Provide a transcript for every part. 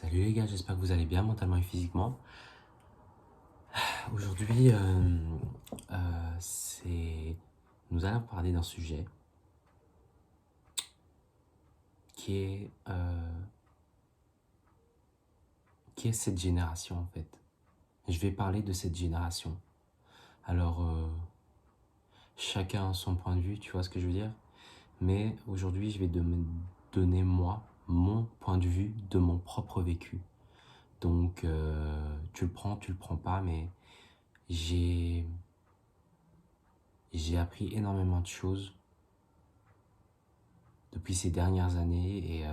Salut les gars, j'espère que vous allez bien mentalement et physiquement. Aujourd'hui, nous allons parler d'un sujet qui est, euh, qui est cette génération en fait. Je vais parler de cette génération. Alors, chacun a son point de vue, tu vois ce que je veux dire? Mais aujourd'hui, je vais me donner moi, mon point de vue de mon propre vécu. Donc, tu le prends pas, mais j'ai j'ai appris énormément de choses depuis ces dernières années et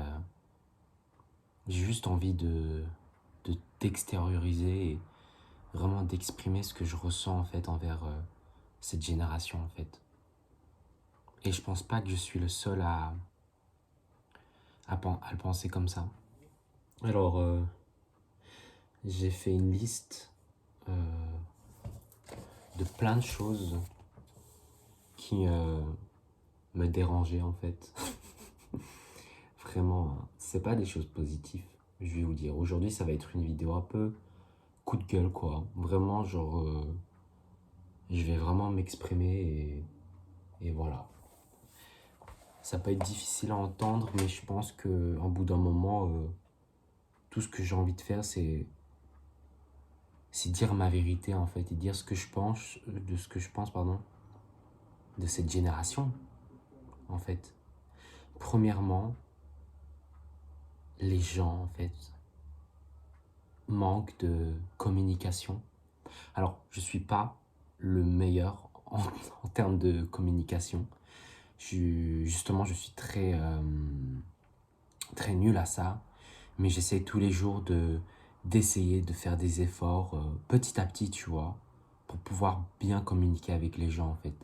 j'ai juste envie de t'extérioriser et vraiment d'exprimer ce que je ressens en fait envers cette génération en fait. Et je pense pas que je suis le seul à le penser comme ça. Alors, j'ai fait une liste euh, de plein de choses qui me dérangeaient en fait. Vraiment, c'est pas des choses positives, je vais vous dire. Aujourd'hui, ça va être une vidéo un peu coup de gueule quoi. Vraiment, genre, je vais vraiment m'exprimer et voilà. Ça peut être difficile à entendre, mais je pense qu'en bout d'un moment, tout ce que j'ai envie de faire, c'est dire ma vérité en fait et dire ce que je pense, de ce que je pense, pardon, de cette génération en fait. Premièrement, les gens en fait manquent de communication. Alors, je suis pas le meilleur en termes de communication. Justement, je suis très nul à ça, mais j'essaie tous les jours d'essayer de faire des efforts petit à petit, tu vois, pour pouvoir bien communiquer avec les gens en fait.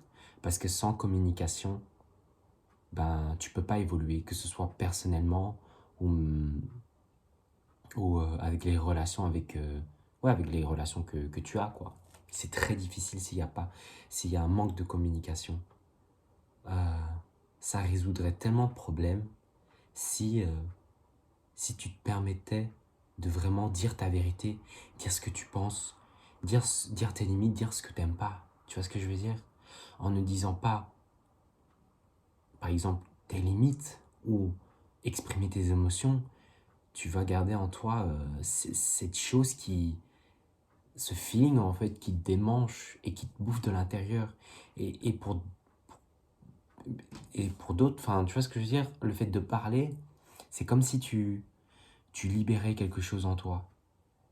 Parce que sans communication, ben tu peux pas évoluer, que ce soit personnellement ou, ou avec les relations avec les relations que tu as quoi. C'est très difficile s'il y a un manque de communication. Euh, Ça résoudrait tellement de problèmes si si tu te permettais de vraiment dire ta vérité, dire ce que tu penses, dire tes limites, dire ce que tu n'aimes pas. Tu vois ce que je veux dire? En ne disant pas, par exemple, tes limites ou exprimer tes émotions, tu vas garder en toi cette chose ce feeling en fait qui te démange et qui te bouffe de l'intérieur. Et et pour d'autres, enfin, tu vois ce que je veux dire? Le fait de parler, c'est comme si tu libérais quelque chose en toi,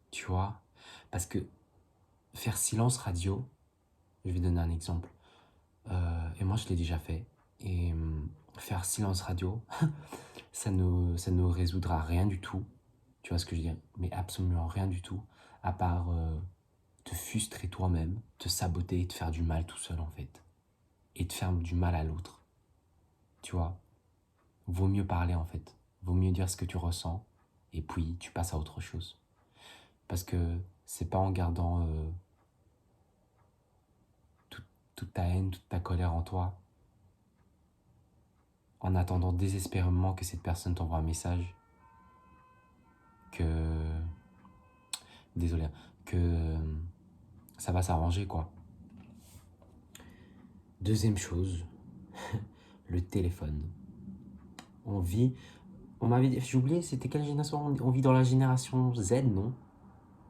tu vois? Parce que faire silence radio, je vais donner un exemple, et moi je l'ai déjà fait, et faire silence radio, ça ne résoudra rien du tout, tu vois ce que je veux dire, mais absolument rien du tout, à part te frustrer toi-même, te saboter et te faire du mal tout seul en fait, et te faire du mal à l'autre, tu vois. Vaut mieux parler en fait, vaut mieux dire ce que tu ressens, et puis tu passes à autre chose. Parce que c'est pas en gardant tout- toute ta haine, toute ta colère en toi, en attendant désespérément que cette personne t'envoie un message, que, désolé, que ça va s'arranger quoi. Deuxième chose, le téléphone. On vit, on m'avait dit, j'ai oublié, c'était quelle génération? On vit dans la génération Z, non?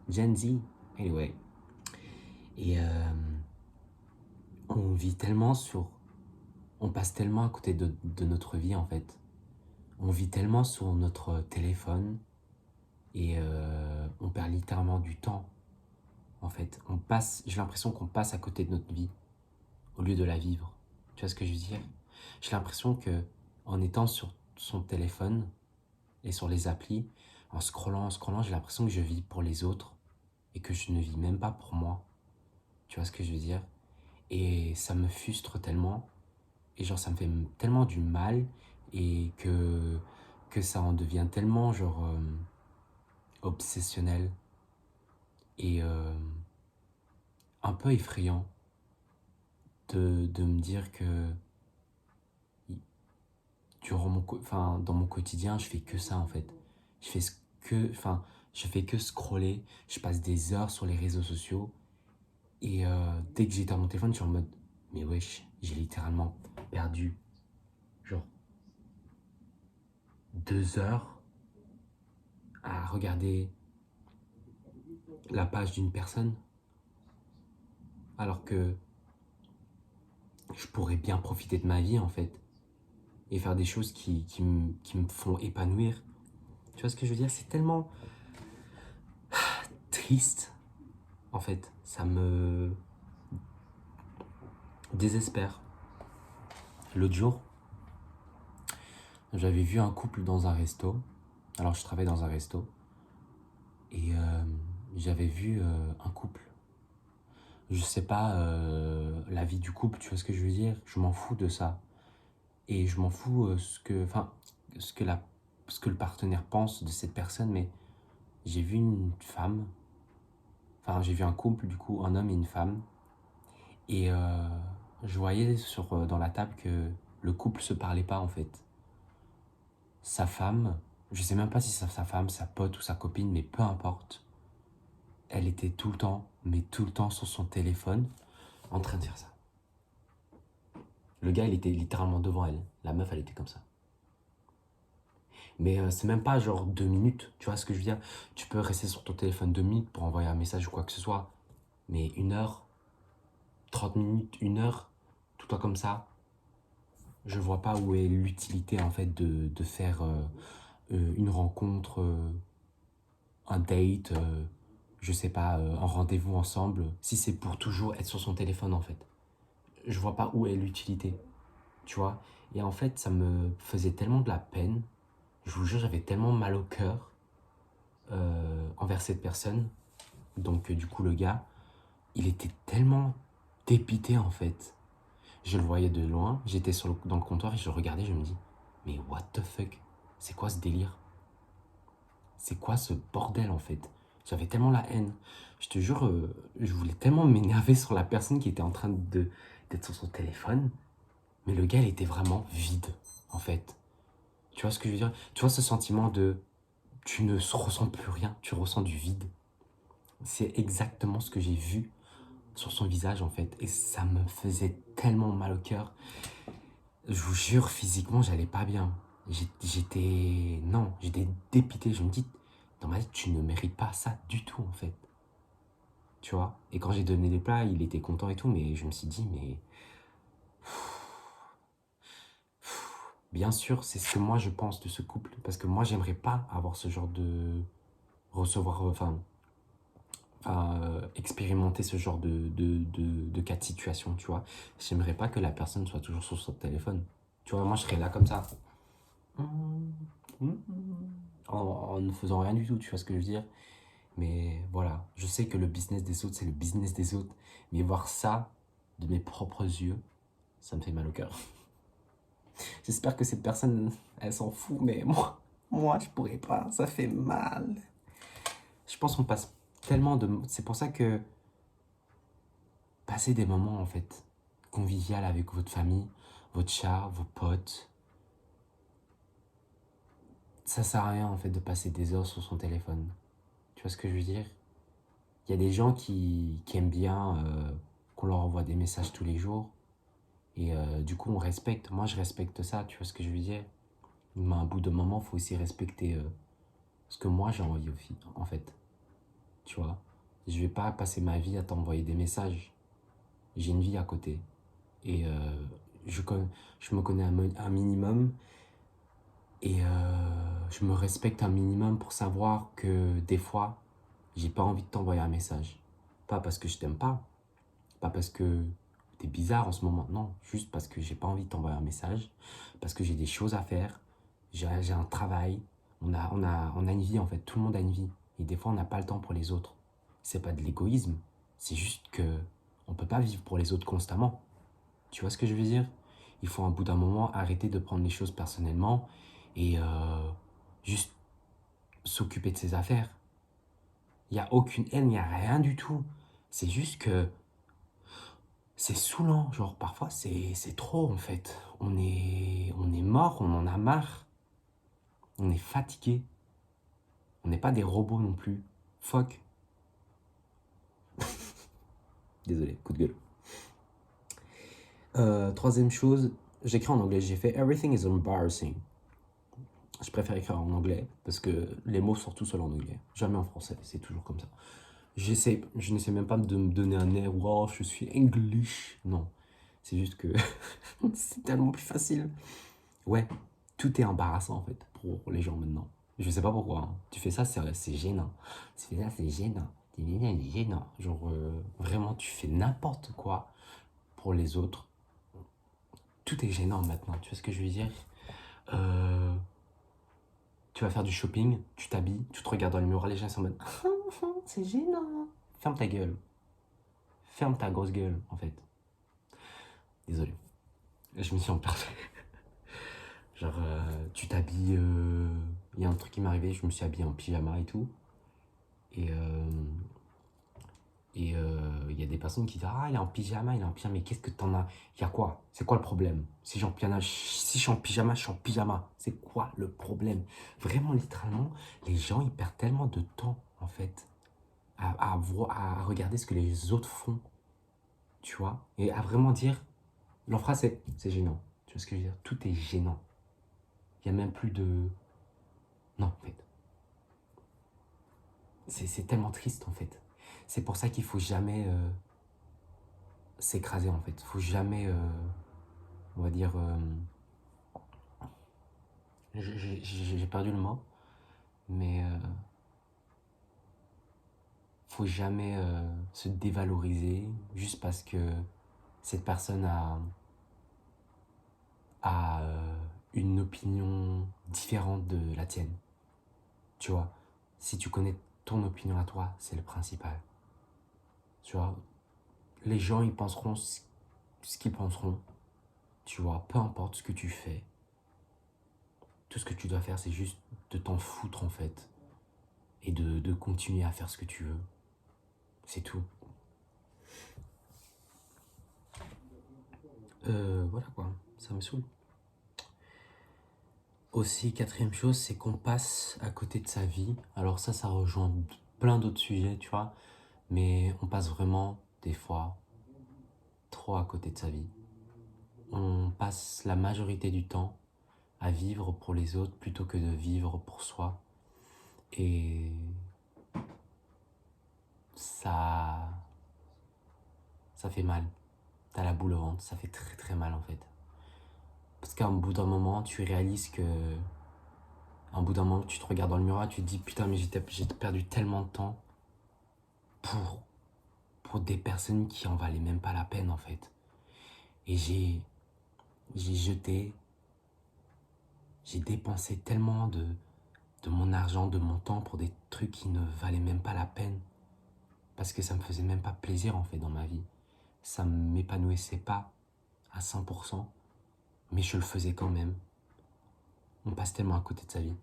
Gen Z, anyway. Et on vit tellement on passe tellement à côté de notre vie en fait. On vit tellement sur notre téléphone et on perd littéralement du temps en fait. J'ai l'impression qu'on passe à côté de notre vie au lieu de la vivre. Tu vois ce que je veux dire? J'ai l'impression que en étant sur son téléphone et sur les applis, en scrollant, j'ai l'impression que je vis pour les autres et que je ne vis même pas pour moi. Tu vois ce que je veux dire? Et ça me frustre tellement et genre ça me fait tellement du mal et que ça en devient tellement genre obsessionnel et un peu effrayant de me dire que dans mon quotidien, je fais que ça en fait. Je fais ce que, enfin, Je fais que scroller, je passe des heures sur les réseaux sociaux. Et dès que j'étais à mon téléphone, je suis en mode, mais wesh, j'ai littéralement perdu genre 2 heures à regarder la page d'une personne, alors que je pourrais bien profiter de ma vie en fait, et faire des choses qui me font épanouir. Tu vois ce que je veux dire? C'est tellement triste, en fait. Ça me désespère. L'autre jour, j'avais vu un couple dans un resto. Alors, je travaille dans un resto. Et j'avais vu un couple. Je sais pas la vie du couple, tu vois ce que je veux dire? Je m'en fous de ça. Et je m'en fous ce que ce que le partenaire pense de cette personne. Mais j'ai vu une femme. Enfin, j'ai vu un couple, du coup, un homme et une femme. Et je voyais dans la table que le couple se parlait pas en fait. Sa femme, je sais même pas si c'est sa femme, sa pote ou sa copine, mais peu importe. Elle était tout le temps, mais tout le temps sur son téléphone, en train de faire ça. Le gars, il était littéralement devant elle. La meuf, elle était comme ça. Mais c'est même pas genre 2 minutes, tu vois ce que je veux dire? Tu peux rester sur ton téléphone 2 minutes pour envoyer un message ou quoi que ce soit. Mais 1 heure, 30 minutes, 1 heure, tout le temps comme ça, je vois pas où est l'utilité en fait de faire une rencontre, un date, je sais pas, un rendez-vous ensemble, si c'est pour toujours être sur son téléphone en fait. Je vois pas où est l'utilité, tu vois. Et en fait, ça me faisait tellement de la peine. Je vous jure, j'avais tellement mal au cœur envers cette personne. Donc du coup, le gars, il était tellement dépité en fait. Je le voyais de loin, j'étais dans le comptoir et je le regardais, je me dis, mais what the fuck? C'est quoi ce délire? C'est quoi ce bordel en fait? J'avais tellement la haine. Je te jure, je voulais tellement m'énerver sur la personne qui était en train d'être sur son téléphone. Mais le gars, il était vraiment vide en fait. Tu vois ce que je veux dire? Tu vois ce sentiment de tu ne ressens plus rien, tu ressens du vide. C'est exactement ce que j'ai vu sur son visage en fait. Et ça me faisait tellement mal au cœur. Je vous jure, physiquement, j'allais pas bien. J'étais... Non, j'étais dépité. Je me dis, dans ma vie, tu ne mérites pas ça du tout, en fait. Tu vois? Et quand j'ai donné les plats, il était content et tout, mais je me suis dit, mais... Bien sûr, c'est ce que moi, je pense de ce couple. Parce que moi, j'aimerais pas avoir ce genre de... Recevoir... expérimenter ce genre de cas de situation, tu vois? J'aimerais pas que la personne soit toujours sur son téléphone. Tu vois, moi, je serais là comme ça. En ne faisant rien du tout, tu vois ce que je veux dire? Mais voilà, je sais que le business des autres, c'est le business des autres. Mais voir ça de mes propres yeux, ça me fait mal au cœur. J'espère que cette personne, elle s'en fout, mais moi, je pourrais pas, ça fait mal. Je pense qu'on passe tellement de... C'est pour ça que passer des moments, en fait, convivial avec votre famille, votre chat, vos potes, ça sert à rien, en fait, de passer des heures sur son téléphone. Tu vois ce que je veux dire? Il y a des gens qui aiment bien qu'on leur envoie des messages tous les jours. Et du coup, on respecte. Moi, je respecte ça, tu vois ce que je veux dire? Mais à un bout de moment, il faut aussi respecter ce que moi j'ai envie aussi, en fait. Tu vois? Je vais pas passer ma vie à t'envoyer des messages. J'ai une vie à côté. Et je me connais un minimum. Et je me respecte un minimum pour savoir que des fois, j'ai pas envie de t'envoyer un message. Pas parce que je t'aime pas. Pas parce que t'es bizarre en ce moment. Non, juste parce que j'ai pas envie de t'envoyer un message. Parce que j'ai des choses à faire. J'ai un travail. On a une vie en fait. Tout le monde a une vie. Et des fois, on n'a pas le temps pour les autres. C'est pas de l'égoïsme. C'est juste que on peut pas vivre pour les autres constamment. Tu vois ce que je veux dire? Il faut un bout d'un moment arrêter de prendre les choses personnellement et juste s'occuper de ses affaires. Il n'y a aucune haine, il n'y a rien du tout. C'est juste que c'est saoulant. Genre, parfois, c'est trop, en fait. On est mort, on en a marre. On est fatigué. On n'est pas des robots non plus. Fuck. Désolé, coup de gueule. Troisième chose, j'écris en anglais. J'ai fait Everything is embarrassing. Je préfère écrire en anglais parce que les mots sortent tout seuls en anglais. Jamais en français, c'est toujours comme ça. Je n'essaie même pas de me donner un air, wow, je suis English. Non, c'est juste que c'est tellement plus facile. Ouais, tout est embarrassant en fait pour les gens maintenant. Je sais pas pourquoi, hein. Tu fais ça, c'est gênant. Tu fais ça, c'est gênant. C'est gênant. Genre, vraiment, tu fais n'importe quoi pour les autres. Tout est gênant maintenant, tu vois ce que je veux dire? Euh, Tu vas faire du shopping, tu t'habilles, tu te regardes dans le miroir, les gens sont en mode c'est gênant. Ferme ta gueule. Ferme ta grosse gueule, en fait. Désolé. Je me suis emperdu. Genre, tu t'habilles. Il y a un truc qui m'est arrivé, je me suis habillé en pyjama et tout. Et il y a des personnes qui disent ah, il est en pyjama, il est en pyjama. Mais qu'est-ce que t'en as? Il y a quoi? C'est quoi le problème? Si je suis en pyjama, je suis en pyjama. C'est quoi le problème? Vraiment, littéralement, les gens, ils perdent tellement de temps, en fait, à regarder ce que les autres font, tu vois, et à vraiment dire, leur phrase c'est gênant, tu vois ce que je veux dire, tout est gênant, il n'y a même plus de, non en fait, c'est tellement triste en fait, c'est pour ça qu'il faut jamais s'écraser en fait, faut jamais, on va dire, j'ai perdu le mot, mais faut jamais se dévaloriser juste parce que cette personne a une opinion différente de la tienne. Tu vois, si tu connais ton opinion à toi, c'est le principal. Tu vois, les gens, ils penseront ce qu'ils penseront. Tu vois, peu importe ce que tu fais. Tout ce que tu dois faire, c'est juste de t'en foutre, en fait. Et de continuer à faire ce que tu veux. C'est tout. Voilà quoi, ça me saoule. Aussi, quatrième chose, c'est qu'on passe à côté de sa vie. Alors ça rejoint plein d'autres sujets, tu vois. Mais on passe vraiment, des fois, trop à côté de sa vie. On passe la majorité du temps à vivre pour les autres plutôt que de vivre pour soi. Et ça, ça fait mal. T'as la boule au ventre, ça fait très très mal en fait. Parce qu'à un bout d'un moment, tu réalises que... À un bout d'un moment, tu te regardes dans le miroir, tu te dis putain mais j'ai perdu tellement de temps pour, pour des personnes qui en valaient même pas la peine en fait. Et j'ai jeté, j'ai dépensé tellement de mon argent, de mon temps pour des trucs qui ne valaient même pas la peine. Parce que ça me faisait même pas plaisir en fait dans ma vie. Ça ne m'épanouissait pas à 100%, mais je le faisais quand même. On passe tellement à côté de sa vie.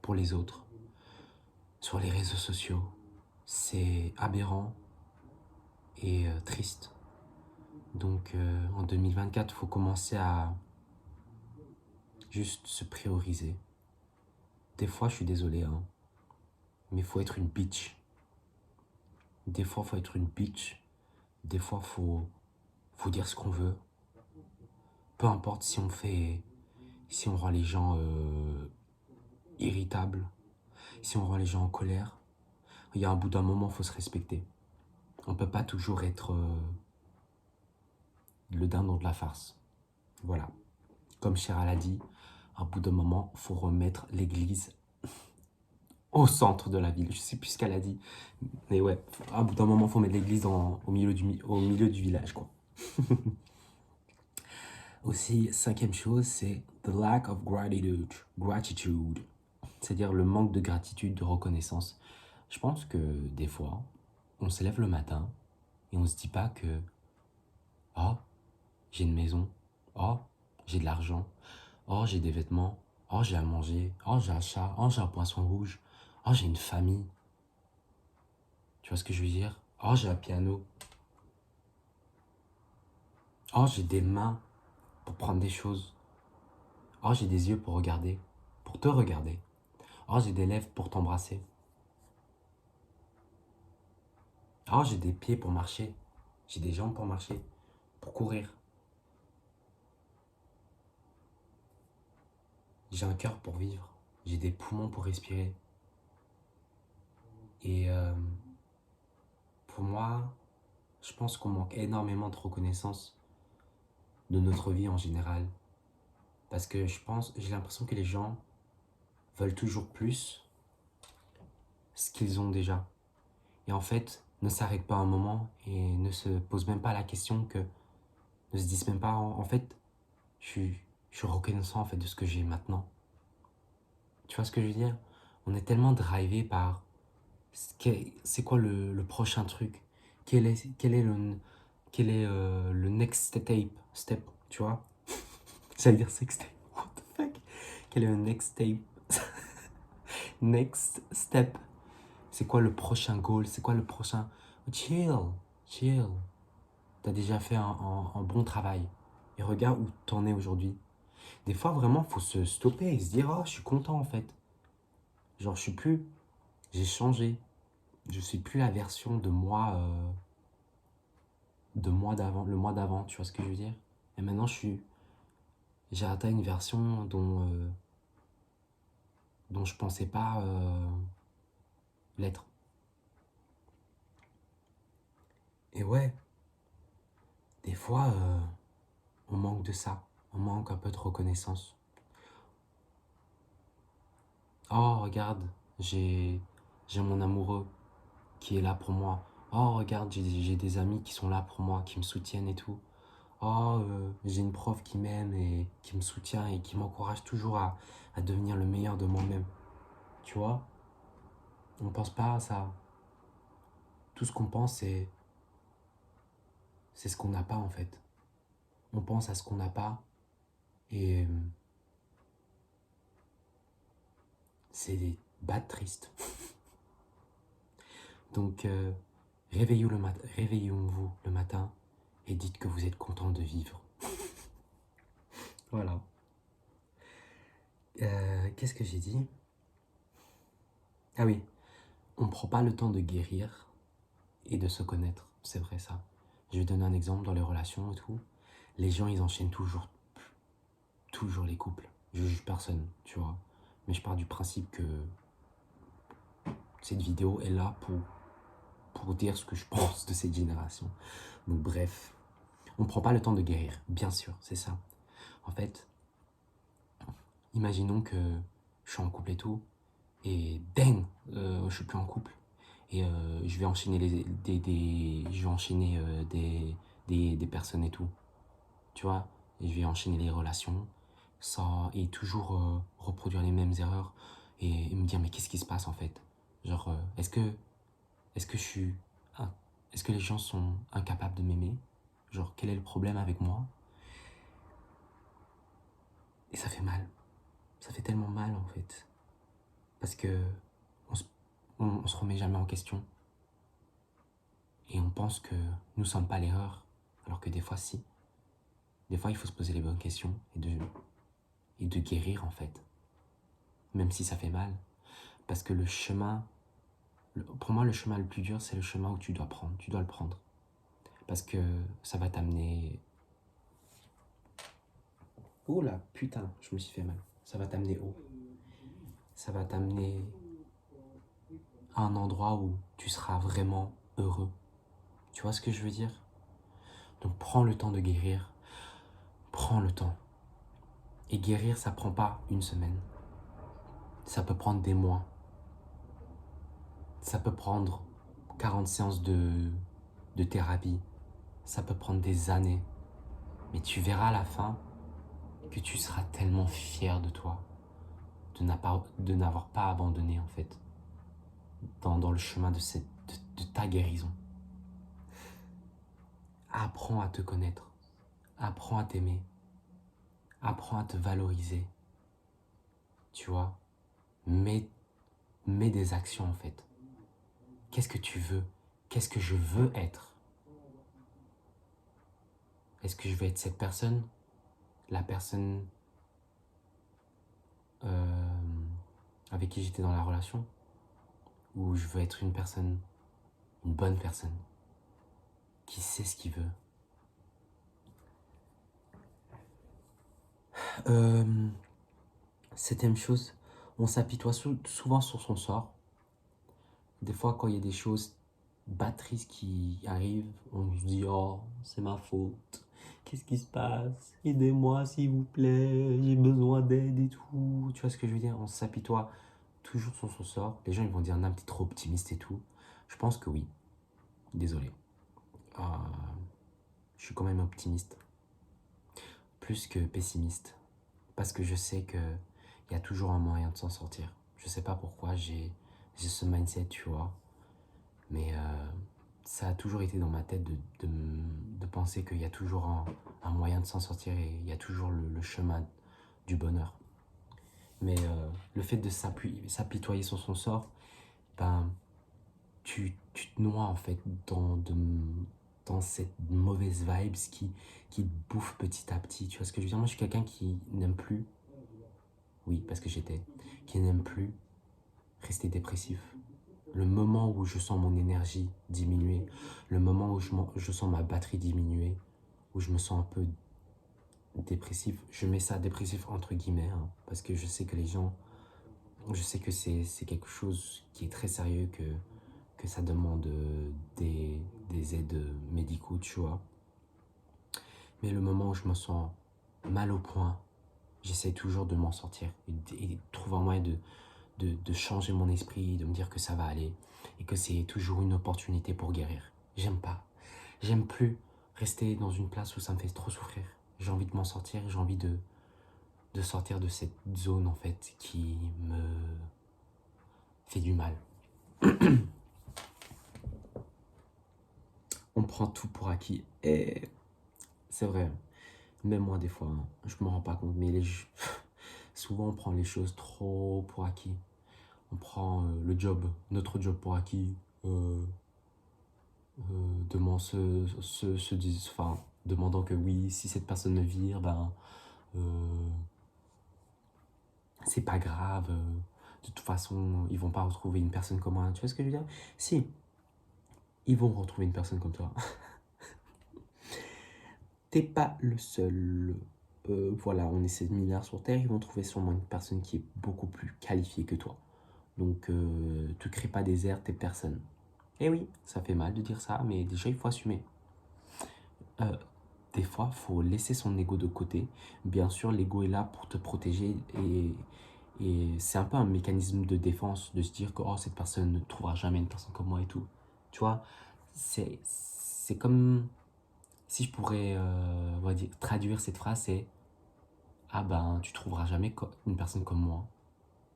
Pour les autres, sur les réseaux sociaux, c'est aberrant et triste. Donc en 2024, il faut commencer à juste se prioriser. Des fois, je suis désolé, hein, mais il faut être une bitch. Des fois, il faut être une bitch. Des fois, faut dire ce qu'on veut. Peu importe si on rend les gens irritables, si on rend les gens en colère, il y a un bout d'un moment, il faut se respecter. On ne peut pas toujours être le dindon de la farce. Voilà. Comme Chiral a dit, à un bout d'un moment, il faut remettre l'église au centre de la ville. Je ne sais plus ce qu'elle a dit. Mais ouais, à un bout d'un moment, il faut mettre l'église au milieu du village, quoi. Aussi, cinquième chose, c'est the lack of gratitude. Gratitude. C'est-à-dire le manque de gratitude, de reconnaissance. Je pense que des fois, on se lève le matin et on se dit pas que oh, j'ai une maison, oh, j'ai de l'argent, oh, j'ai des vêtements, oh, j'ai à manger, oh, j'ai un chat, oh, j'ai un poisson rouge, oh, j'ai une famille. Tu vois ce que je veux dire? Oh, j'ai un piano. Oh, j'ai des mains pour prendre des choses. Oh, j'ai des yeux pour regarder, pour te regarder. Oh, j'ai des lèvres pour t'embrasser. Oh, j'ai des pieds pour marcher. J'ai des jambes pour marcher, pour courir. J'ai un cœur pour vivre. J'ai des poumons pour respirer. Et pour moi, je pense qu'on manque énormément de reconnaissance de notre vie en général. Parce que j'ai l'impression que les gens veulent toujours plus ce qu'ils ont déjà. Et en fait, ne s'arrêtent pas un moment et ne se posent même pas la question ne se disent même pas, en fait, je suis, je suis reconnaissant en fait de ce que j'ai maintenant. Tu vois ce que je veux dire? On est tellement drivé par c'est quoi le prochain truc? Quel est le next step, tu vois? J'allais dire sextape, what the fuck? Quel est le next step? Next step. C'est quoi le prochain goal? C'est quoi le prochain... Chill, chill. T'as déjà fait un bon travail. Et regarde où t'en es aujourd'hui. Des fois, vraiment, faut se stopper et se dire, oh, je suis content en fait. Genre, j'ai changé. Je suis plus la version de moi d'avant, le mois d'avant, tu vois ce que je veux dire? Et maintenant, j'ai atteint une version dont je pensais pas l'être. Et ouais, des fois, on manque de ça. On manque un peu de reconnaissance. Oh, regarde, j'ai, j'ai mon amoureux qui est là pour moi. Oh, regarde, j'ai des amis qui sont là pour moi, qui me soutiennent et tout. Oh, j'ai une prof qui m'aime et qui me soutient et qui m'encourage toujours à devenir le meilleur de moi-même. Tu vois, on ne pense pas à ça. Tout ce qu'on pense, c'est ce qu'on n'a pas en fait. On pense à ce qu'on n'a pas et c'est des bad tristes. Donc, réveillons-vous le matin et dites que vous êtes content de vivre. Voilà. Qu'est-ce que j'ai dit? Ah oui, on ne prend pas le temps de guérir et de se connaître. C'est vrai ça. Je vais donner un exemple dans les relations et tout. Les gens, ils enchaînent toujours les couples. Je juge personne, tu vois. Mais je pars du principe que cette vidéo est là pour dire ce que je pense de cette génération. Donc bref, on ne prend pas le temps de guérir, bien sûr, c'est ça. En fait, imaginons que je suis en couple et tout, et dang, je suis plus en couple. Et je vais enchaîner je vais enchaîner des personnes et tout. Tu vois, et je vais enchaîner les relations et toujours reproduire les mêmes erreurs et me dire mais qu'est-ce qui se passe en fait? Genre, est-ce que je suis, est-ce que les gens sont incapables de m'aimer? Genre, quel est le problème avec moi? Et ça fait mal. Ça fait tellement mal en fait. Parce que on se, on se remet jamais en question. Et on pense que nous sommes pas l'erreur. Alors que des fois, si. Des fois, il faut se poser les bonnes questions et de guérir en fait. Même si ça fait mal. Parce que pour moi, le chemin le plus dur, c'est le chemin où tu dois prendre. Tu dois le prendre. Parce que ça va t'amener... Oh là, putain, je me suis fait mal. Ça va t'amener haut. Ça va t'amener à un endroit où tu seras vraiment heureux. Tu vois ce que je veux dire? Donc prends le temps de guérir. Prends le temps. Et guérir, ça prend pas une semaine. Ça peut prendre des mois. Ça peut prendre 40 séances de thérapie. Ça peut prendre des années. Mais tu verras à la fin que tu seras tellement fier de toi de n'avoir pas abandonné en fait dans le chemin de ta guérison. Apprends à te connaître, apprends à t'aimer, apprends à te valoriser, tu vois. Mets, mets des actions en fait. Qu'est-ce que tu veux? Qu'est-ce que je veux être? Est-ce que je veux être cette personne? La personne... avec qui j'étais dans la relation, où je veux être une personne, une bonne personne, qui sait ce qu'il veut. Septième chose, on s'apitoie souvent sur son sort. Des fois, quand il y a des choses battrices qui arrivent, on se dit « Oh, c'est ma faute. Qu'est-ce qui se passe? Aidez-moi, s'il vous plaît. J'ai besoin d'aide et tout. » Tu vois ce que je veux dire? On s'apitoie toujours sur son sort. Les gens, ils vont dire « Non, t'es trop optimiste et tout. » Je pense que oui. Désolé. Euh, je suis quand même optimiste. Plus que pessimiste. Parce que je sais qu'il y a toujours un moyen de s'en sortir. Je sais pas pourquoi j'ai ce mindset, tu vois. Mais ça a toujours été dans ma tête de penser qu'il y a toujours un moyen de s'en sortir et il y a toujours le chemin du bonheur. Mais le fait de s'apitoyer sur son sort, ben, tu te noies en fait dans cette mauvaise vibes qui te bouffe petit à petit. Tu vois ce que je veux dire? Moi, je suis quelqu'un qui n'aime plus, oui, parce que qui n'aime plus rester dépressif. Le moment où je sens mon énergie diminuer, le moment où je sens ma batterie diminuer, où je me sens un peu dépressif, je mets ça dépressif entre guillemets, hein, parce que je sais que les gens, je sais que c'est quelque chose qui est très sérieux, que ça demande des aides médicaux, tu vois. Mais le moment où je me sens mal au point, j'essaie toujours de m'en sortir et de trouver un moyen de changer mon esprit, de me dire que ça va aller et que c'est toujours une opportunité pour guérir. J'aime pas. J'aime plus rester dans une place où ça me fait trop souffrir. J'ai envie de m'en sortir, j'ai envie de sortir de cette zone en fait qui me fait du mal. On prend tout pour acquis et c'est vrai, même moi des fois, hein, je me rends pas compte, mais souvent on prend les choses trop pour acquis. On prend le job, notre job pour acquis. Demandant que oui, si cette personne me vire, ben, c'est pas grave. De toute façon, ils vont pas retrouver une personne comme moi. Tu vois ce que je veux dire? Si, ils vont retrouver une personne comme toi. T'es pas le seul. Voilà, on est 7 milliards sur Terre, ils vont trouver sûrement une personne qui est beaucoup plus qualifiée que toi. Donc, te crée pas des airs, t'es personne. Eh oui, ça fait mal de dire ça, mais déjà, il faut assumer. Des fois, il faut laisser son ego de côté. Bien sûr, l'ego est là pour te protéger et c'est un peu un mécanisme de défense de se dire que oh, cette personne ne trouvera jamais une personne comme moi et tout. Tu vois, c'est comme si je pourrais on va dire, traduire cette phrase, c'est ah ben, tu trouveras jamais une personne comme moi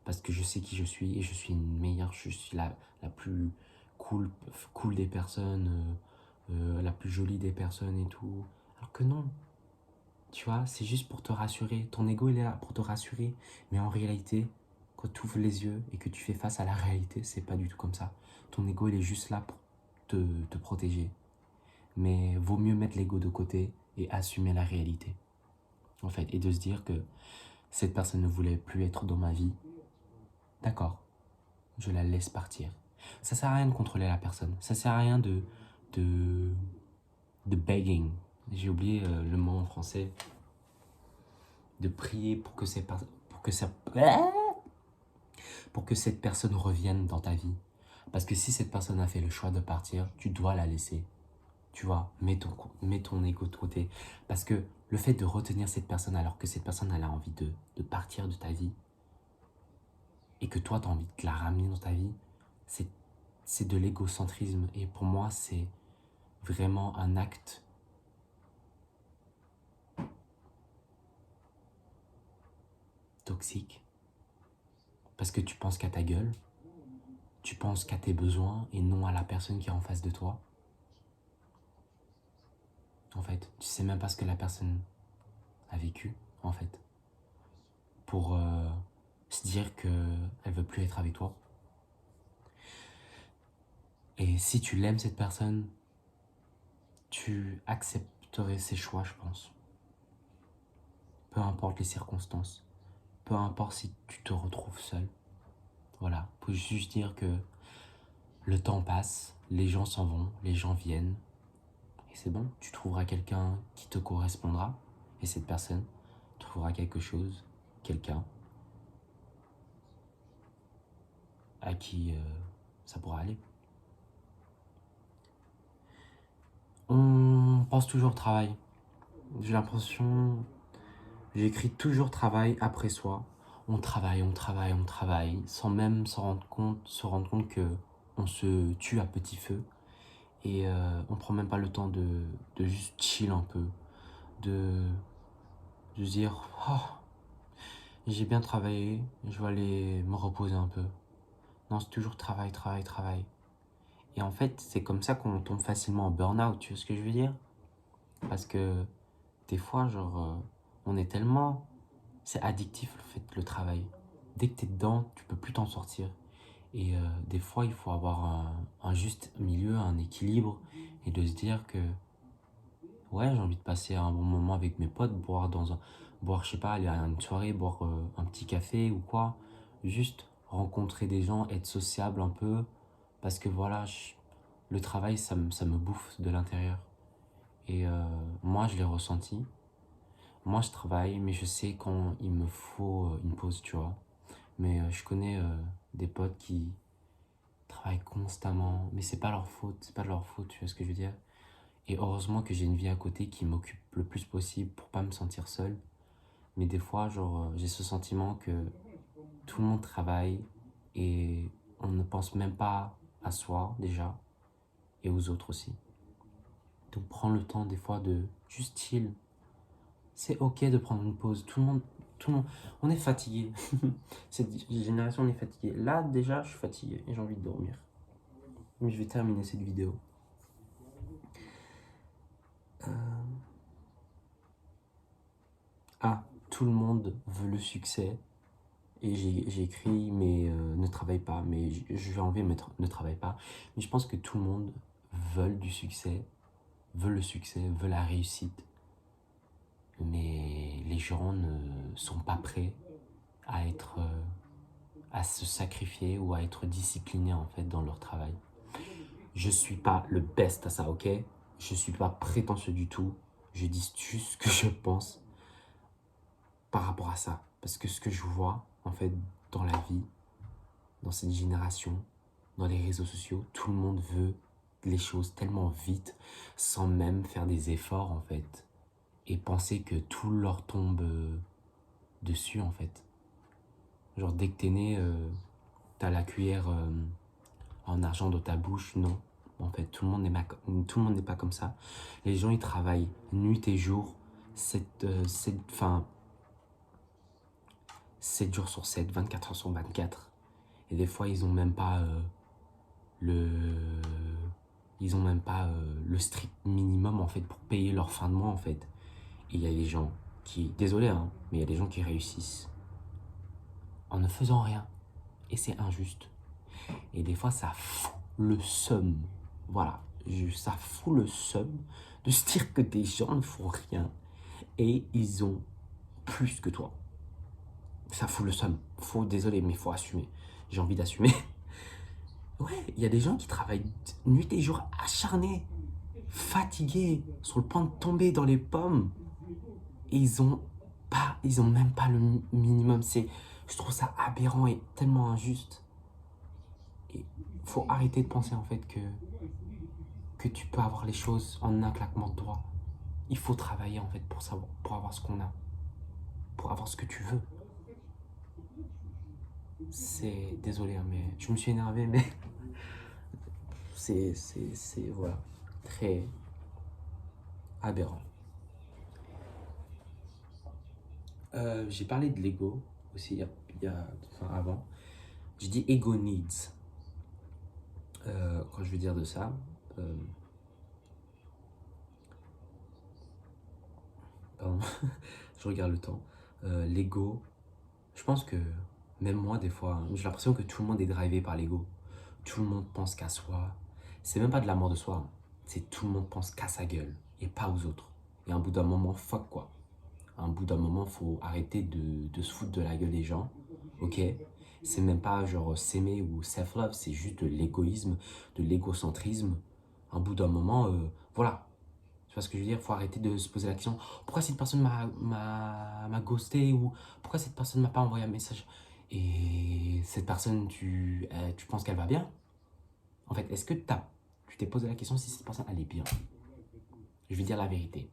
parce que je sais qui je suis et je suis une meilleure, je suis la plus cool des personnes, la plus jolie des personnes et tout. Alors que non, tu vois, c'est juste pour te rassurer. Ton ego, il est là pour te rassurer. Mais en réalité, quand tu ouvres les yeux et que tu fais face à la réalité, c'est pas du tout comme ça. Ton ego, il est juste là pour te protéger. Mais vaut mieux mettre l'ego de côté et assumer la réalité. En fait, et de se dire que cette personne ne voulait plus être dans ma vie. D'accord, je la laisse partir. Ça sert à rien de contrôler la personne. Ça sert à rien de, de begging. J'ai oublié le mot en français. De prier pour que cette personne revienne dans ta vie. Parce que si cette personne a fait le choix de partir, tu dois la laisser. Tu vois, mets ton ego de côté. Parce que le fait de retenir cette personne alors que cette personne elle a envie de partir de ta vie et que toi tu as envie de la ramener dans ta vie, c'est de l'égocentrisme. Et pour moi, c'est vraiment un acte toxique. Parce que tu penses qu'à ta gueule, tu penses qu'à tes besoins et non à la personne qui est en face de toi. En fait, tu sais même pas ce que la personne a vécu, en fait, pour se dire qu'elle veut plus être avec toi. Et si tu l'aimes, cette personne, tu accepterais ses choix, je pense. Peu importe les circonstances, peu importe si tu te retrouves seul. Voilà, faut juste dire que le temps passe, les gens s'en vont, les gens viennent, et c'est bon, tu trouveras quelqu'un qui te correspondra, et cette personne trouvera quelque chose, quelqu'un à qui ça pourra aller. On pense toujours travail. J'ai l'impression, j'écris toujours travail après soi. On travaille, on travaille, on travaille, sans même se rendre compte que on se tue à petit feu. Et on prend même pas le temps de juste chill un peu, de, de se dire oh, j'ai bien travaillé, je vais aller me reposer un peu. Non, c'est toujours travail, travail, travail. Et en fait, c'est comme ça qu'on tombe facilement en burn-out, tu vois ce que je veux dire? Parce que des fois, genre, on est tellement... C'est addictif le fait, le travail. Dès que t'es dedans, tu peux plus t'en sortir. Et des fois, il faut avoir un juste milieu, un équilibre, et de se dire que ouais, j'ai envie de passer un bon moment avec mes potes, boire, je sais pas, aller à une soirée, boire un petit café ou quoi. Juste rencontrer des gens, être sociable un peu. Parce que voilà, le travail, ça me bouffe de l'intérieur. Et moi, je l'ai ressenti. Moi, je travaille, mais je sais quand il me faut une pause, tu vois. Mais je connais des potes qui travaillent constamment, mais c'est pas leur faute, c'est pas de leur faute, tu vois ce que je veux dire. Et heureusement que j'ai une vie à côté qui m'occupe le plus possible pour pas me sentir seul. Mais des fois, genre, j'ai ce sentiment que tout le monde travaille et on ne pense même pas à soi déjà et aux autres aussi. Donc prends le temps des fois de juste chill. C'est ok de prendre une pause. Tout le monde, on est fatigué. Cette génération, on est fatigué. Là, déjà, je suis fatigué et j'ai envie de dormir. Mais je vais terminer cette vidéo. Euh, Ah, tout le monde veut le succès. Et j'ai écrit, mais ne travaille pas. Mais je vais enlever mettre ne travaille pas. Mais je pense que tout le monde veut du succès, veut le succès, veut la réussite. Mais les gens ne sont pas prêts à être, à se sacrifier ou à être disciplinés en fait dans leur travail. Je suis pas le best à ça, ok? Je suis pas prétentieux du tout. Je dis juste ce que je pense par rapport à ça. Parce que ce que je vois, en fait, dans la vie, dans cette génération, dans les réseaux sociaux, tout le monde veut les choses tellement vite, sans même faire des efforts, en fait. Et penser que tout leur tombe dessus, en fait. Genre, dès que t'es né, t'as la cuillère en argent dans ta bouche, non. En fait, tout le monde n'est pas comme ça. Les gens, ils travaillent nuit et jour, 7 jours sur 7, 24 heures sur 24. Et des fois, ils ont même pas le... Ils ont même pas le strict minimum, en fait, pour payer leur fin de mois, en fait. Et il y a des gens qui... Désolé, hein, mais il y a des gens qui réussissent en ne faisant rien. Et c'est injuste. Et des fois, ça fout le seum. Voilà, ça fout le seum de se dire que des gens ne font rien et ils ont plus que toi. Ça fout le seum. Désolé, mais il faut assumer. J'ai envie d'assumer. Ouais, il y a des gens qui travaillent nuit et jour acharnés, fatigués, sur le point de tomber dans les pommes. Et ils ont même pas le minimum. Je trouve ça aberrant et tellement injuste. Et faut arrêter de penser en fait que tu peux avoir les choses en un claquement de doigts. Il faut travailler en fait pour avoir ce qu'on a, pour avoir ce que tu veux. Désolé, hein, mais je me suis énervé, mais c'est, voilà, très aberrant. J'ai parlé de l'ego aussi, enfin, avant. J'ai dit ego needs. Quand je veux dire de ça, pardon, je regarde le temps. L'ego, je pense que même moi, des fois, j'ai l'impression que tout le monde est drivé par l'ego. Tout le monde pense qu'à soi. C'est même pas de l'amour de soi. Hein. C'est tout le monde pense qu'à sa gueule et pas aux autres. Et à un bout d'un moment, fuck quoi. À un bout d'un moment, faut arrêter de se foutre de la gueule des gens, ok? C'est même pas genre s'aimer ou self-love, c'est juste de l'égoïsme, de l'égocentrisme. Un bout d'un moment, voilà. Tu vois ce que je veux dire? Faut arrêter de se poser la question, pourquoi cette personne m'a ghosté ou pourquoi cette personne m'a pas envoyé un message? Et cette personne, tu penses qu'elle va bien? En fait, est-ce que tu t'es posé la question si cette personne allait bien? Je vais dire la vérité.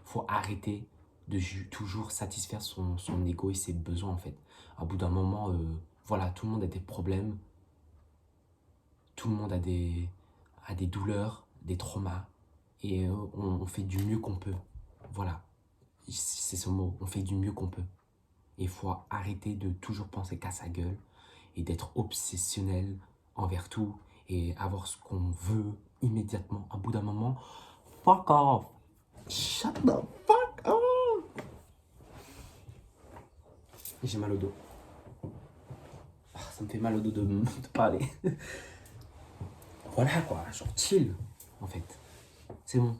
Faut arrêter de toujours satisfaire son ego et ses besoins en fait. À bout d'un moment, voilà, tout le monde a des problèmes, tout le monde a des douleurs, des traumas, et on fait du mieux qu'on peut. Voilà, c'est ce mot, on fait du mieux qu'on peut. Et il faut arrêter de toujours penser qu'à sa gueule et d'être obsessionnel envers tout et avoir ce qu'on veut immédiatement. À bout d'un moment, fuck off! Shut the fuck up! J'ai mal au dos. Ça me fait mal au dos de parler. Voilà quoi, genre chill, en fait. C'est bon.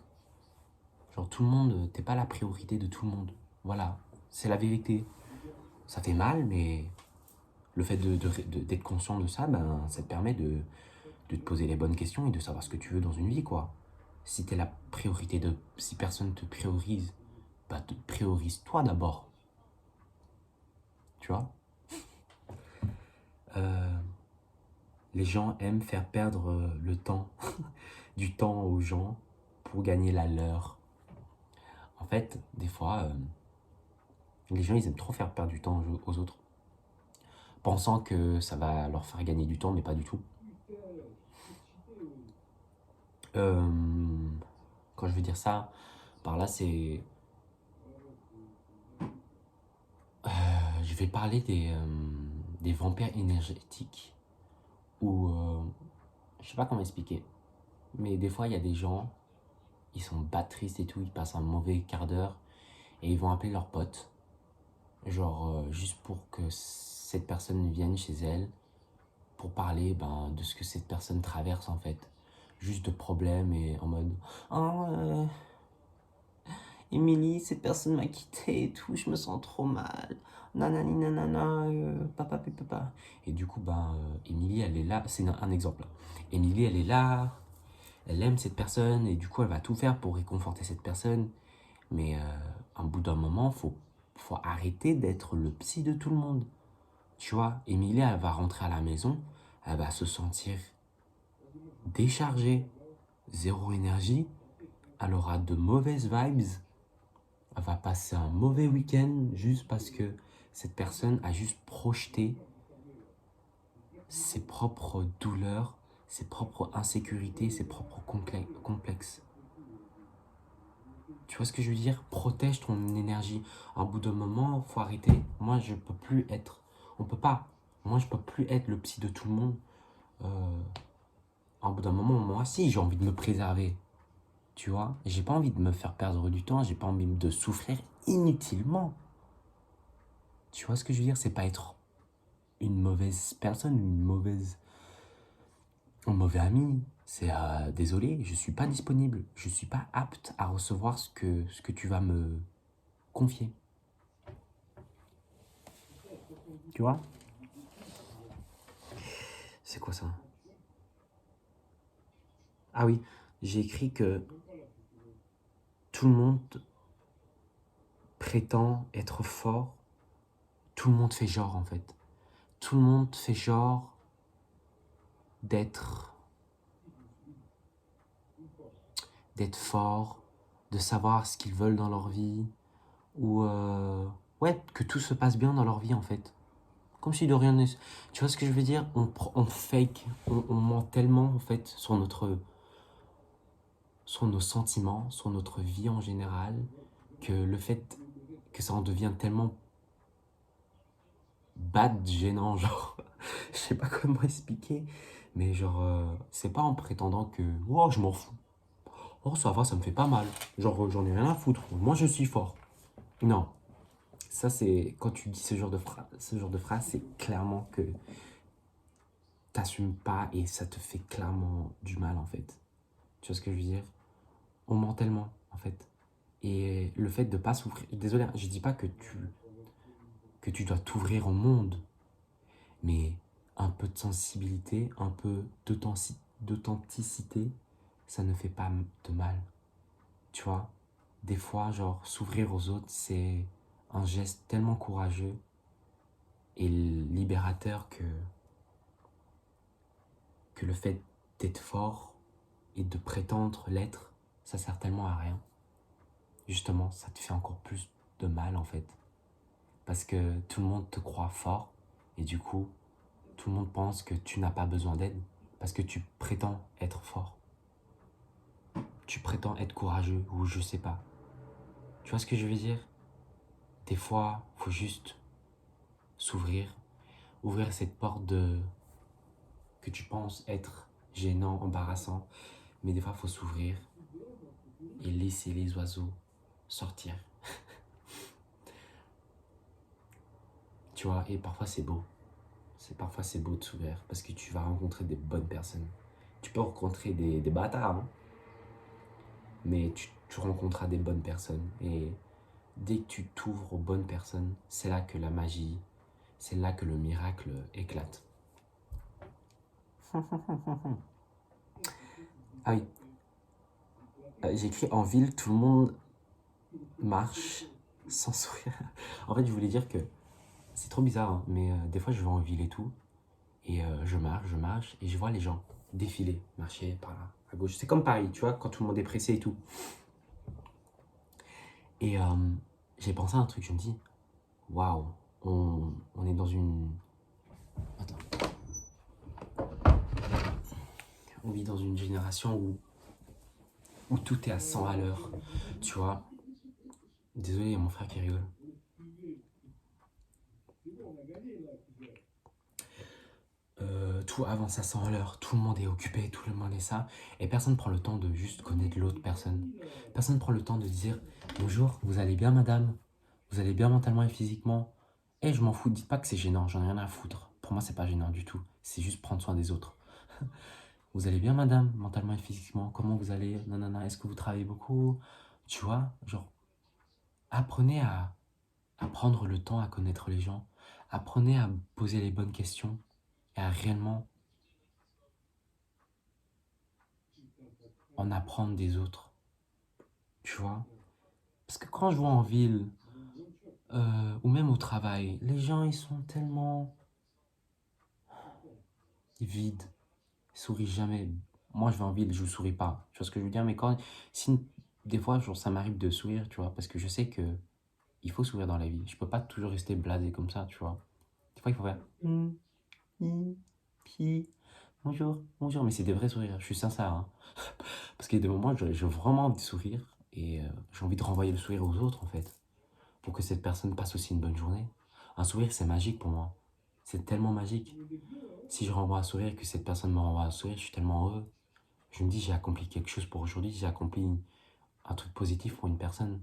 Genre tout le monde, t'es pas la priorité de tout le monde. Voilà, c'est la vérité. Ça fait mal, mais le fait d'être conscient de ça, ben, ça te permet de te poser les bonnes questions et de savoir ce que tu veux dans une vie, quoi. Si t'es la priorité si personne te priorise, bah te priorise toi d'abord. Tu vois? Euh, les gens aiment faire perdre le temps, du temps aux gens pour gagner la leur. En fait, des fois, les gens, ils aiment trop faire perdre du temps aux autres, pensant que ça va leur faire gagner du temps, mais pas du tout. Euh, Quand je veux dire ça, par là, c'est... je vais parler des vampires énergétiques, ou... je sais pas comment expliquer, mais des fois, il y a des gens, ils sont bad tristes et tout, ils passent un mauvais quart d'heure, et ils vont appeler leurs potes, genre, juste pour que cette personne vienne chez elle, pour parler ben, de ce que cette personne traverse en fait. Juste de problèmes et en mode oh, Émilie, cette personne m'a quitté et tout, je me sens trop mal. Nanani nanana, papa, papa. Et du coup, ben, Émilie, elle est là, c'est un exemple. Émilie, elle est là, elle aime cette personne et du coup, elle va tout faire pour réconforter cette personne. Mais un bout d'un moment, faut arrêter d'être le psy de tout le monde. Tu vois, Émilie, elle va rentrer à la maison, elle va se sentir déchargée, zéro énergie, elle aura de mauvaises vibes, elle va passer un mauvais week-end juste parce que cette personne a juste projeté ses propres douleurs, ses propres insécurités, ses propres complexes. Tu vois ce que je veux dire? Protège ton énergie. À un bout d'un moment, faut arrêter. Moi, je peux plus être... On peut pas. Moi, je peux plus être le psy de tout le monde. À un bout d'un moment, moi aussi, j'ai envie de me préserver. Tu vois, j'ai pas envie de me faire perdre du temps, j'ai pas envie de souffrir inutilement. Tu vois ce que je veux dire? C'est pas être une mauvaise personne, un mauvais ami. C'est désolé, je suis pas disponible, je suis pas apte à recevoir ce que tu vas me confier. Tu vois? C'est quoi ça? Ah oui, j'ai écrit que tout le monde prétend être fort, tout le monde fait genre en fait. Tout le monde fait genre d'être fort, de savoir ce qu'ils veulent dans leur vie, ou ouais, que tout se passe bien dans leur vie en fait. Comme si de rien n'est... Tu vois ce que je veux dire? On fake, on ment tellement en fait sur nos sentiments, sur notre vie en général, que le fait que ça en devient tellement bad, gênant, genre, je sais pas comment expliquer, mais genre, c'est pas en prétendant que, oh, je m'en fous. Oh, ça va, ça me fait pas mal. Genre, j'en ai rien à foutre. Moi, je suis fort. Non. Ça, c'est... Quand tu dis ce genre de phrase, c'est clairement que t'assumes pas et ça te fait clairement du mal, en fait. Tu vois ce que je veux dire? On ment tellement, en fait. Et le fait de pas souffrir... Désolé, je dis pas que tu dois t'ouvrir au monde. Mais un peu de sensibilité, un peu d'authenticité, ça ne fait pas de mal. Tu vois, des fois, genre, s'ouvrir aux autres, c'est un geste tellement courageux et libérateur que le fait d'être fort et de prétendre l'être, ça sert tellement à rien. Justement, ça te fait encore plus de mal en fait. Parce que tout le monde te croit fort et du coup, tout le monde pense que tu n'as pas besoin d'aide parce que tu prétends être fort. Tu prétends être courageux ou je sais pas. Tu vois ce que je veux dire? Des fois, faut juste s'ouvrir, ouvrir cette porte de que tu penses être gênant, embarrassant, mais des fois, faut s'ouvrir et laisser les oiseaux sortir. Tu vois, et parfois c'est beau. Parfois c'est beau de s'ouvrir parce que tu vas rencontrer des bonnes personnes. Tu peux rencontrer des bâtards, hein, mais tu rencontreras des bonnes personnes. Et dès que tu t'ouvres aux bonnes personnes, c'est là que la magie, c'est là que le miracle éclate. Ah oui, j'ai écrit en ville, tout le monde marche sans sourire. En fait, je voulais dire que c'est trop bizarre, hein, mais des fois je vais en ville et tout, et je marche, et je vois les gens défiler, marcher par là, à gauche. C'est comme Paris, tu vois, quand tout le monde est pressé et tout. Et j'ai pensé à un truc, je me dis, waouh, on est dans une... Attends. On vit dans une génération où tout est à 100 à l'heure, tu vois. Désolé, il y a mon frère qui rigole. Tout avance à 100 à l'heure, tout le monde est occupé, tout le monde est ça, et personne ne prend le temps de juste connaître l'autre personne. Personne ne prend le temps de dire, bonjour, vous allez bien madame? Vous allez bien mentalement et physiquement? Eh, je m'en fous, dites pas que c'est gênant, j'en ai rien à foutre. Pour moi, c'est pas gênant du tout, c'est juste prendre soin des autres. Vous allez bien madame, mentalement et physiquement? Comment vous allez? Nanana, est-ce que vous travaillez beaucoup? Tu vois, genre, apprenez à prendre le temps à connaître les gens. Apprenez à poser les bonnes questions et à réellement en apprendre des autres. Tu vois? Parce que quand je vois en ville, ou même au travail, les gens, ils sont tellement vides. Ils sourient jamais. Moi, je vais en ville, je ne souris pas. Tu vois ce que je veux dire? Mais si des fois, genre, ça m'arrive de sourire, tu vois, parce que je sais que il faut sourire dans la vie. Je peux pas toujours rester blasé comme ça, tu vois. Des fois, il faut faire hi, bonjour, bonjour, mais c'est des vrais sourires, je suis sincère, hein. Parce qu'il y a des moments où j'ai vraiment envie de sourire et j'ai envie de renvoyer le sourire aux autres, en fait, pour que cette personne passe aussi une bonne journée. Un sourire, c'est magique pour moi. C'est tellement magique. Si je renvoie un sourire et que cette personne me renvoie un sourire, je suis tellement heureux. Je me dis, j'ai accompli quelque chose pour aujourd'hui, j'ai accompli un truc positif pour une personne.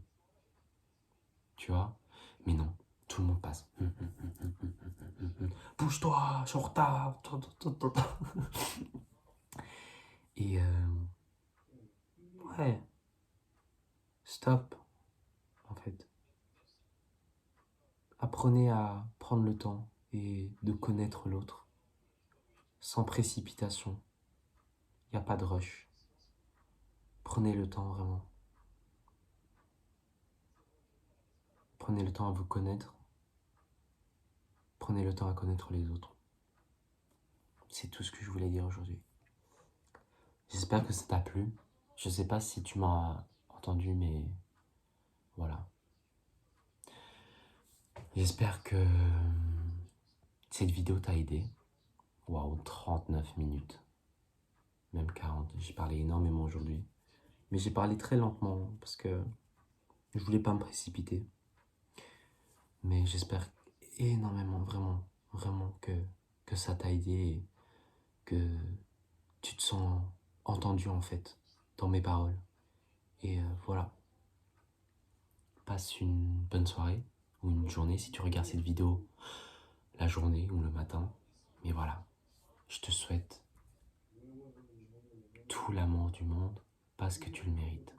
Tu vois? Mais non, tout le monde passe. Bouge-toi, je suis en retard. Et ouais, stop, en fait. Apprenez à prendre le temps et de connaître l'autre sans précipitation. Il n'y a pas de rush. Prenez le temps vraiment. Prenez le temps à vous connaître. Prenez le temps à connaître les autres. C'est tout ce que je voulais dire aujourd'hui. J'espère que ça t'a plu. Je sais pas si tu m'as entendu, mais voilà. J'espère que cette vidéo t'a aidé. Waouh, 39 minutes. Même 40. J'ai parlé énormément aujourd'hui. Mais j'ai parlé très lentement parce que je voulais pas me précipiter. Mais j'espère énormément, vraiment, vraiment que ça t'a aidé et que tu te sens entendu en fait dans mes paroles. Et voilà. Passe une bonne soirée ou une journée si tu regardes cette vidéo la journée ou le matin. Mais voilà, je te souhaite tout l'amour du monde parce que tu le mérites.